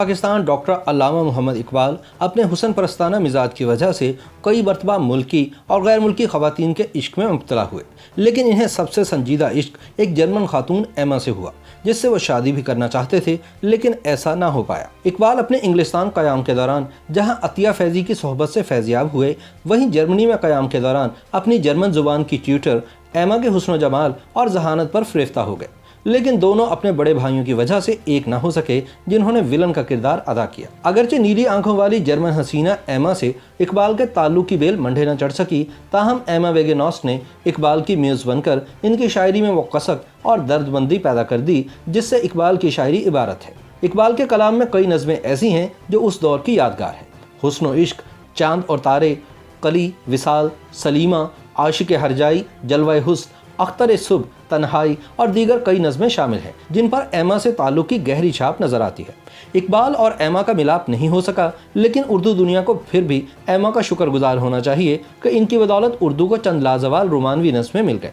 Pakistan doctor علامہ محمد اقبال اپنے حسن پرستانہ مزاج کی وجہ سے کئی مرتبہ ملکی اور غیر ملکی خواتین کے عشق میں مبتلا ہوئے، لیکن انہیں سب سے سنجیدہ عشق ایک جرمن خاتون ایما سے ہوا، جس سے وہ شادی بھی کرنا چاہتے تھے لیکن ایسا نہ ہو پایا۔ اقبال اپنے انگلستان قیام کے دوران جہاں عطیہ فیضی کی صحبت سے فیضیاب ہوئے، وہیں جرمنی میں قیام کے دوران اپنی جرمن زبان کی ٹیوٹر ایما کے حسن و جمال اور ذہانت پر فریفتہ ہو گئے، لیکن دونوں اپنے بڑے بھائیوں کی وجہ سے ایک نہ ہو سکے جنہوں نے ولن کا کردار ادا کیا۔ اگرچہ نیلی آنکھوں والی جرمن حسینہ ایما سے اقبال کے تعلق کی بیل منڈے نہ چڑھ سکی، تاہم ایما ویگنوس نے اقبال کی میوز بن کر ان کی شاعری میں وہ کسک اور درد مندی پیدا کر دی جس سے اقبال کی شاعری عبارت ہے۔ اقبال کے کلام میں کئی نظمیں ایسی ہیں جو اس دور کی یادگار ہیں۔ حسن و عشق، چاند اور تارے، قلی، وصال، سلیمہ، عاشق ہرجائی، جلوہ حسن، اختر صبح، تنہائی اور دیگر کئی نظمیں شامل ہیں جن پر ایما سے تعلق کی گہری چھاپ نظر آتی ہے۔ اقبال اور ایما کا ملاپ نہیں ہو سکا، لیکن اردو دنیا کو پھر بھی ایما کا شکر گزار ہونا چاہیے کہ ان کی بدولت اردو کو چند لازوال رومانوی نظمیں مل گئے۔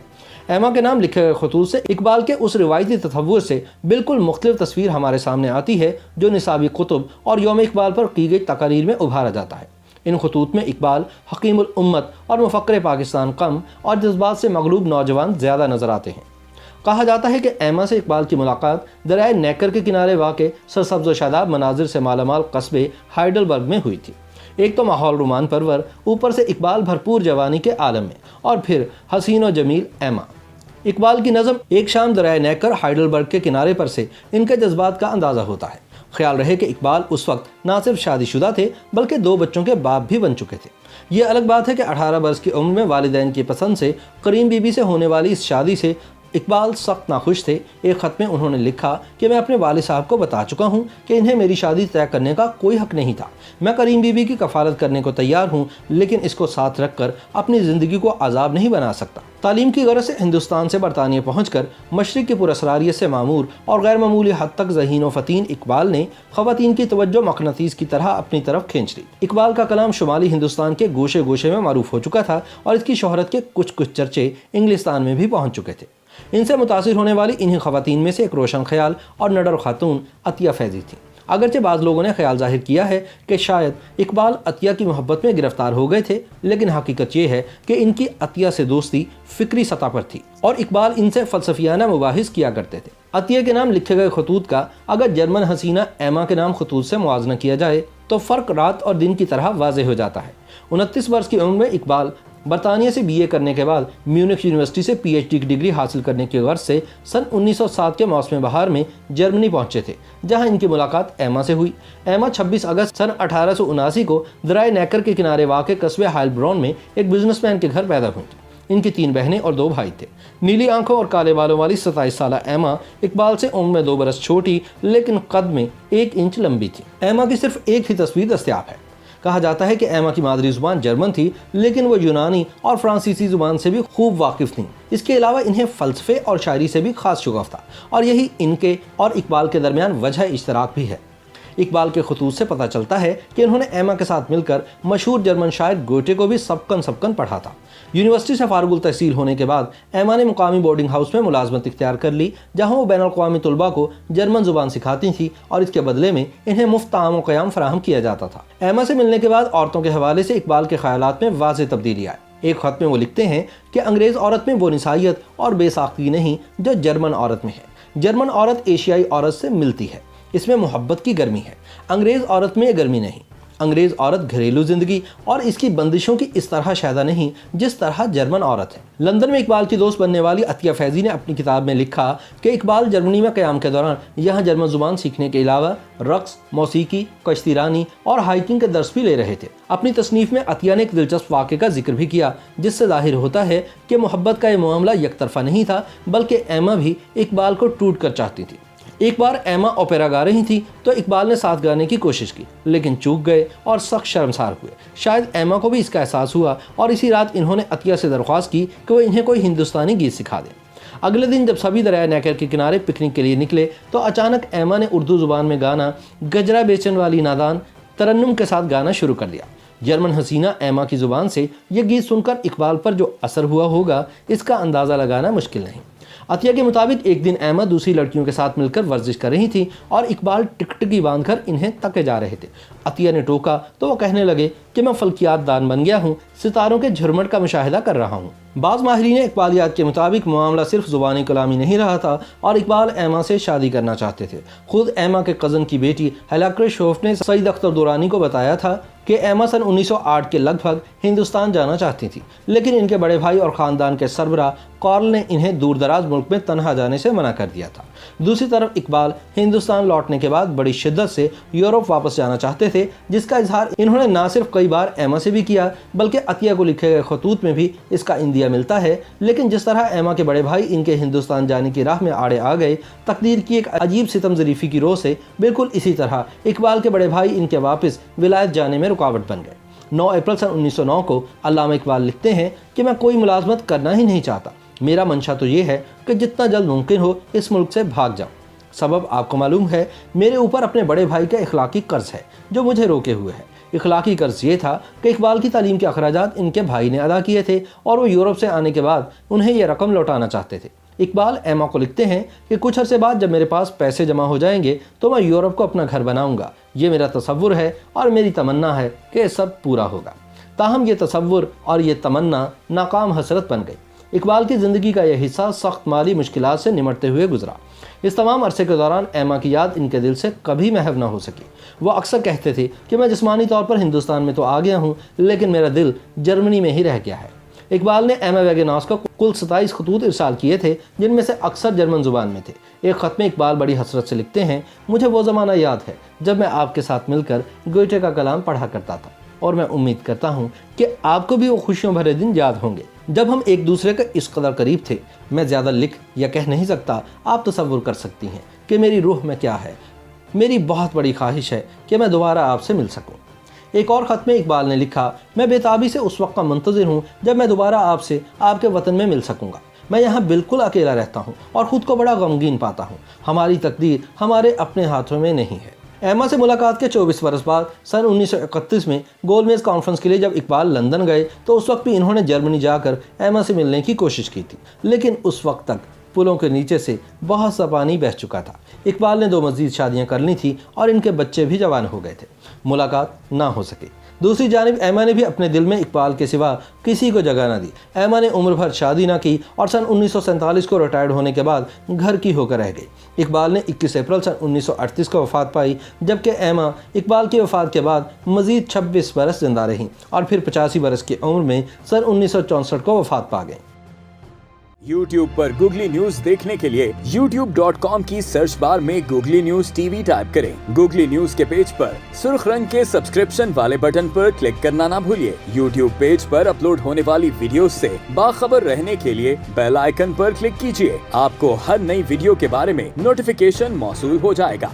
ایما کے نام لکھے گئے خطوط سے اقبال کے اس روایتی تصور سے بالکل مختلف تصویر ہمارے سامنے آتی ہے جو نصابی کتب اور یوم اقبال پر کی گئی تقاریر میں ابھارا جاتا ہے۔ ان خطوط میں اقبال حکیم الامت اور مفکر پاکستان کم اور جذبات سے مغلوب نوجوان زیادہ نظر آتے ہیں۔ کہا جاتا ہے کہ ایما سے اقبال کی ملاقات دریائے نیکر کے کنارے واقع سرسبز و شاداب مناظر سے مالا مال قصبے ہائیڈلبرگ میں ہوئی تھی۔ ایک تو ماحول رومان پرور، اوپر سے اقبال بھرپور جوانی کے عالم میں، اور پھر حسین و جمیل ایما۔ اقبال کی نظم ایک شام دریائے نیکر ہائیڈلبرگ کے کنارے پر سے ان کے جذبات کا اندازہ ہوتا ہے۔ خیال رہے کہ اقبال اس وقت نہ صرف شادی شدہ تھے بلکہ 2 بچوں کے باپ بھی بن چکے تھے۔ یہ الگ بات ہے کہ 18 برس کی عمر میں والدین کی پسند سے کریم بی بی سے ہونے والی اس شادی سے اقبال سخت ناخوش تھے۔ ایک خط میں انہوں نے لکھا کہ میں اپنے والد صاحب کو بتا چکا ہوں کہ انہیں میری شادی طے کرنے کا کوئی حق نہیں تھا۔ میں کریم بی بی کی کفالت کرنے کو تیار ہوں، لیکن اس کو ساتھ رکھ کر اپنی زندگی کو عذاب نہیں بنا سکتا۔ تعلیم کی غرض سے ہندوستان سے برطانیہ پہنچ کر مشرق کی پراسراریت سے معمور اور غیر معمولی حد تک ذہین و فطین اقبال نے خواتین کی توجہ مقناطیس کی طرح اپنی طرف کھینچ لی۔ اقبال کا کلام شمالی ہندوستان کے گوشے گوشے میں معروف ہو چکا تھا اور اس کی شہرت کے کچھ چرچے انگلستان میں بھی پہنچ چکے تھے۔ ان سے متاثر ہونے والی انہی خواتین میں سے ایک روشن خیال اور نڈر خاتون عطیہ فیضی تھی۔ اگرچہ بعض لوگوں نے خیال ظاہر کیا ہے کہ شاید اقبال عطیہ کی محبت میں گرفتار ہو گئے تھے، لیکن حقیقت یہ ہے کہ ان کی عطیہ سے دوستی فکری سطح پر تھی اور اقبال ان سے فلسفیانہ مباحث کیا کرتے تھے۔ عطیہ کے نام لکھے گئے خطوط کا اگر جرمن حسینہ ایما کے نام خطوط سے موازنہ کیا جائے تو فرق رات اور دن کی طرح واضح ہو جاتا ہے۔ 29 برس کی عمر میں اقبال برطانیہ سے بی اے کرنے کے بعد میونخ یونیورسٹی سے پی ایچ ڈی کی ڈگری حاصل کرنے کی غرض سے سن 1907 کے موسم بہار میں جرمنی پہنچے تھے، جہاں ان کی ملاقات ایما سے ہوئی۔ ایما 26 اگست سن 1879 کو دریائے نیکر کے کنارے واقع قصبے ہائلبرون میں ایک بزنس مین کے گھر پیدا ہوئی تھی۔ ان کی 3 بہنیں اور 2 بھائی تھے۔ نیلی آنکھوں اور کالے بالوں والی 27 سالہ ایما اقبال سے عمر میں 2 برس چھوٹی لیکن قد میں 1 انچ لمبی تھی۔ ایما کی صرف ایک ہی تصویر دستیاب ہے۔ کہا جاتا ہے کہ ایما کی مادری زبان جرمن تھی، لیکن وہ یونانی اور فرانسیسی زبان سے بھی خوب واقف تھیں۔ اس کے علاوہ انہیں فلسفے اور شاعری سے بھی خاص شغف تھا، اور یہی ان کے اور اقبال کے درمیان وجہ اشتراک بھی ہے۔ اقبال کے خطوط سے پتہ چلتا ہے کہ انہوں نے ایما کے ساتھ مل کر مشہور جرمن شاعر گوٹے کو بھی سبکن پڑھا تھا۔ یونیورسٹی سے فارغ التحصیل ہونے کے بعد ایما نے مقامی بورڈنگ ہاؤس میں ملازمت اختیار کر لی، جہاں وہ بین الاقوامی طلباء کو جرمن زبان سکھاتی تھیں اور اس کے بدلے میں انہیں مفت طعام و قیام فراہم کیا جاتا تھا۔ ایما سے ملنے کے بعد عورتوں کے حوالے سے اقبال کے خیالات میں واضح تبدیلی آئی۔ ایک خط میں وہ لکھتے ہیں کہ انگریز عورت میں وہ نسائیت اور بے ساختگی نہیں جو جرمن عورت میں ہے۔ جرمن عورت ایشیائی عورت سے ملتی ہے، اس میں محبت کی گرمی ہے۔ انگریز عورت میں یہ گرمی نہیں۔ انگریز عورت گھریلو زندگی اور اس کی بندشوں کی اس طرح شائدہ نہیں جس طرح جرمن عورت ہے۔ لندن میں اقبال کی دوست بننے والی عطیہ فیضی نے اپنی کتاب میں لکھا کہ اقبال جرمنی میں قیام کے دوران یہاں جرمن زبان سیکھنے کے علاوہ رقص، موسیقی، کشتی رانی اور ہائکنگ کے درس بھی لے رہے تھے۔ اپنی تصنیف میں عطیہ نے ایک دلچسپ واقعے کا ذکر بھی کیا جس سے ظاہر ہوتا ہے کہ محبت کا یہ معاملہ یک طرفہ نہیں تھا، بلکہ ایما بھی اقبال کو ٹوٹ کر چاہتی تھی۔ ایک بار ایما اوپیرا گا رہی تھی تو اقبال نے ساتھ گانے کی کوشش کی، لیکن چوک گئے اور سخت شرمسار ہوئے۔ شاید ایما کو بھی اس کا احساس ہوا اور اسی رات انہوں نے عطیہ سے درخواست کی کہ وہ انہیں کوئی ہندوستانی گیت سکھا دیں۔ اگلے دن جب سبھی دریائے نیکر کے کنارے پکنک کے لیے نکلے تو اچانک ایما نے اردو زبان میں گانا گجرا بیچن والی نادان ترنم کے ساتھ گانا شروع کر دیا۔ جرمن حسینہ ایما کی زبان سے یہ گیت سن کر اقبال پر جو اثر ہوا ہوگا اس کا اندازہ لگانا مشکل نہیں۔ عطیہ کے مطابق ایک دن ایما دوسری لڑکیوں کے ساتھ مل کر ورزش کر رہی تھی اور اقبال ٹکٹکی باندھ کر انہیں تکے جا رہے تھے۔ عطیہ نے ٹوکا تو وہ کہنے لگے کہ میں فلکیات دان بن گیا ہوں، ستاروں کے جھرمٹ کا مشاہدہ کر رہا ہوں۔ بعض ماہرین اقبالیات کے مطابق معاملہ صرف زبانی کلامی نہیں رہا تھا اور اقبال ایما سے شادی کرنا چاہتے تھے۔ خود ایما کے کزن کی بیٹی ہلاکر شوف نے سعید اختر دورانی کو بتایا تھا کہ ایما سن 1908 کے لگ بھگ ہندوستان جانا چاہتی تھی، لیکن ان کے بڑے بھائی اور خاندان کے سربراہ کارل نے انہیں دور دراز ملک میں تنہا جانے سے منع کر دیا تھا۔ دوسری طرف اقبال ہندوستان لوٹنے کے بعد بڑی شدت سے یورپ واپس جانا چاہتے تھے، جس کا اظہار انہوں نے نہ صرف کئی بار ایما سے بھی کیا بلکہ عطیہ کو لکھے گئے خطوط میں بھی اس کا اندیا ملتا ہے۔ لیکن جس طرح ایما کے بڑے بھائی ان کے ہندوستان جانے کی راہ میں آڑے آ گئے، تقدیر کی ایک عجیب ستم ظریفی کی روح سے، بالکل اسی طرح اقبال کے بڑے بھائی ان کے واپس ولایت جانے میں رکاوٹ بن گئے۔ 9 اپریل سن 1909 کو علامہ اقبال لکھتے ہیں کہ میں کوئی ملازمت کرنا ہی نہیں چاہتا، میرا منشا تو یہ ہے کہ جتنا جلد ممکن ہو اس ملک سے بھاگ جاؤں۔ سبب آپ کو معلوم ہے، میرے اوپر اپنے بڑے بھائی کا اخلاقی قرض ہے جو مجھے روکے ہوئے ہے۔ اخلاقی قرض یہ تھا کہ اقبال کی تعلیم کے اخراجات ان کے بھائی نے ادا کیے تھے اور وہ یورپ سے آنے کے بعد انہیں یہ رقم لوٹانا چاہتے تھے۔ اقبال ایما کو لکھتے ہیں کہ کچھ عرصے بعد جب میرے پاس پیسے جمع ہو جائیں گے تو میں یورپ کو اپنا گھر بناؤں گا، یہ میرا تصور ہے اور میری تمنا ہے کہ یہ سب پورا ہوگا۔ تاہم یہ تصور اور یہ تمنا ناکام حسرت بن گئی۔ اقبال کی زندگی کا یہ حصہ سخت مالی مشکلات سے نمٹتے ہوئے گزرا۔ اس تمام عرصے کے دوران ایما کی یاد ان کے دل سے کبھی محو نہ ہو سکی۔ وہ اکثر کہتے تھے کہ میں جسمانی طور پر ہندوستان میں تو آ گیا ہوں لیکن میرا دل جرمنی میں ہی رہ گیا ہے۔ اقبال نے ایما ویگناس کو کل 27 خطوط ارسال کیے تھے جن میں سے اکثر جرمن زبان میں تھے۔ ایک خط میں اقبال بڑی حسرت سے لکھتے ہیں، مجھے وہ زمانہ یاد ہے جب میں آپ کے ساتھ مل کر گوئٹے کا کلام پڑھا کرتا تھا اور میں امید کرتا ہوں کہ آپ کو بھی وہ خوشیوں بھرے دن یاد ہوں گے جب ہم ایک دوسرے کے اس قدر قریب تھے۔ میں زیادہ لکھ یا کہہ نہیں سکتا، آپ تصور کر سکتی ہیں کہ میری روح میں کیا ہے۔ میری بہت بڑی خواہش ہے کہ میں دوبارہ آپ سے مل سکوں۔ ایک اور خط میں اقبال نے لکھا، میں بے تابی سے اس وقت کا منتظر ہوں جب میں دوبارہ آپ سے آپ کے وطن میں مل سکوں گا۔ میں یہاں بالکل اکیلا رہتا ہوں اور خود کو بڑا غمگین پاتا ہوں۔ ہماری تقدیر ہمارے اپنے ہاتھوں میں نہیں ہے۔ ایما سے ملاقات کے 24 برس بعد سن 1931 میں گول میز کانفرنس کے لیے جب اقبال لندن گئے تو اس وقت بھی انہوں نے جرمنی جا کر ایما سے ملنے کی کوشش کی تھی، لیکن اس وقت تک پلوں کے نیچے سے بہت سا پانی بہہ چکا تھا۔ اقبال نے 2 مزید شادیاں کر لی تھیں اور ان کے بچے بھی جوان ہو گئے تھے۔ ملاقات نہ ہو سکی۔ دوسری جانب ایما نے بھی اپنے دل میں اقبال کے سوا کسی کو جگہ نہ دی۔ ایما نے عمر بھر شادی نہ کی اور سن 1947 کو ریٹائرڈ ہونے کے بعد گھر کی ہو کر رہ گئی۔ اقبال نے 21 اپریل سن 1938 کو وفات پائی، جبکہ ایما اقبال کی وفات کے بعد مزید 26 برس زندہ رہیں اور پھر 85 برس کی عمر میں سن 1964 کو وفات پا گئیں۔ YouTube پر گوگلی نیوز دیکھنے کے لیے youtube.com کی سرچ بار میں googly news T V type کریں۔ گوگلی نیوز کے پیج پر سرخ رنگ کے سبسکرپشن والے بٹن پر کلک کرنا نہ بھولیے۔ YouTube پیج پر اپلوڈ ہونے والی ویڈیوز سے باخبر رہنے کے لیے بیل آئیکن پر کلک کیجیے۔ آپ کو ہر نئی ویڈیو کے بارے میں نوٹیفیکیشن موصول ہو جائے گا۔